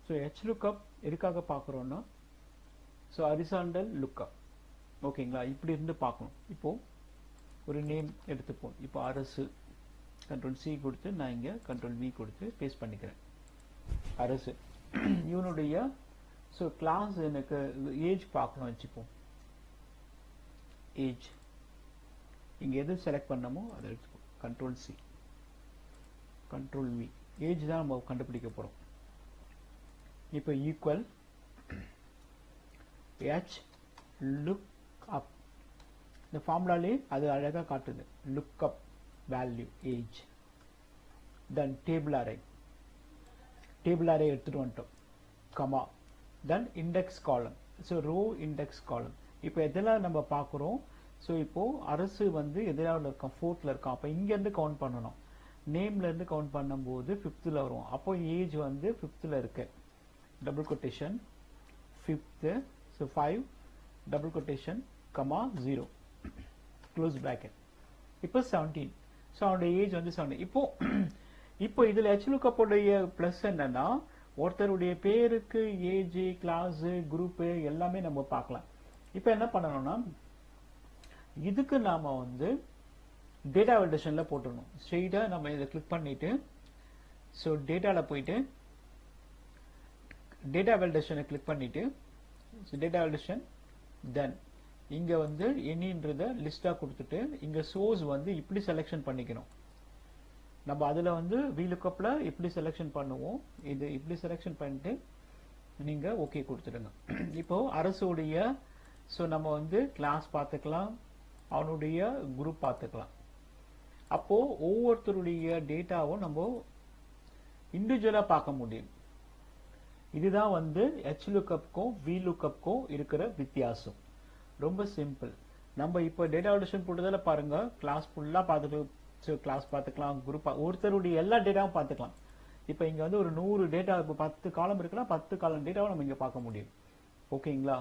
So HLOOKUP எதுக்காக பார்க்குறோன்னா so horizontal lookup ஓகேங்களா, இப்படி இருந்து பார்க்கணும். இப்போது ஒரு நேம் எடுத்துப்போம். இப்போ அரசு கண்ட்ரோல் C கொடுத்து நான் இங்கே கண்ட்ரோல் V கொடுத்து பேஸ்ட் பண்ணிக்கிறேன். அரசு இவனுடைய ஸோ கிளாஸ் எனக்கு ஏஜ் பார்க்கணும் வச்சுப்போம். ஏஜ் இங்கே எது செலக்ட் பண்ணமோ அதை எடுத்துப்போம். Control C control V age தான் நம்ம கண்டுபிடிக்க போகிறோம். இப்போ ஈக்குவல் HLOOKUP இந்த ஃபார்முலாலே அது அழகாக காட்டுது. லுக்கப் வேல்யூ ஏஜ் தென் டேபிள் அரே எடுத்துகிட்டு வந்துட்டோம். கமா தென் இண்டெக்ஸ் காலம். ஸோ ரோ இண்டெக்ஸ் காலம். இப்போ எதெல்லாம் நம்ம பார்க்குறோம். ஸோ இப்போது அரசு வந்து எதிராவில் இருக்கான், 4th இருக்கான். அப்போ இங்கேருந்து கவுண்ட் பண்ணணும். நேம்லேருந்து கவுண்ட் பண்ணும்போது 5th வரும். அப்போ ஏஜ் வந்து 5th இருக்கு. Double quotation 5th. So 5 double quotation comma 0 close bracket. இப்போ 17. ஸோ அவனுடைய ஏஜ் வந்து 17. இப்போ இதில் HLOOKUP உடைய ப்ளஸ் என்னன்னா ஒருத்தருடைய பேருக்கு ஏஜ் கிளாஸு குரூப்பு எல்லாமே நம்ம பார்க்கலாம். இப்போ என்ன பண்ணணும்னா இதுக்கு நாம் வந்து டேட்டா வேலிடேஷனில் போட்டுடணும். ஸ்ட்ரெயிட்டாக நம்ம இதை கிளிக் பண்ணிவிட்டு ஸோ டேட்டாவில் போயிட்டு டேட்டா வேலிடேஷனை கிளிக் பண்ணிவிட்டு ஸோ டேட்டா வேலிடேஷன் தென் இங்கே வந்து எண்ணின்றதை லிஸ்ட்டாக கொடுத்துட்டு இங்கே சோர்ஸ் வந்து இப்படி செலெக்ஷன் பண்ணிக்கணும். நம்ம அதில் வந்து VLOOKUPல இப்படி செலெக்ஷன் பண்ணுவோம். இது இப்படி செலெக்ஷன் பண்ணிட்டு நீங்கள் ஓகே கொடுத்துடுங்க. இப்போது அரசுடைய ஸோ நம்ம வந்து கிளாஸ் பார்த்துக்கலாம், அவனுடைய குரூப் பார்த்துக்கலாம். அப்போது ஒவ்வொருத்தருடைய டேட்டாவும் நம்ம இண்டிவிஜுவலாக பார்க்க முடியும். இதுதான் வந்து HLOOKUPக்கும் VLOOKUPக்கும் இருக்கிற வித்தியாசம். ரொம்ப சிம்பிள். நம்ம இப்போ டேட்டா வேலிடேஷன் போட்டதால பாருங்க கிளாஸ் ஃபுல்லாக பார்த்துட்டு ஸோ கிளாஸ் பார்த்துக்கலாம், குரூப் ஒருத்தருடைய எல்லா டேட்டாவும் பார்த்துக்கலாம். இப்போ இங்கே வந்து ஒரு 100 டேட்டா இப்போ 10 காலம் இருக்குன்னா 10 காலம் டேட்டாவும் நம்ம இங்கே பார்க்க முடியும். ஓகேங்களா?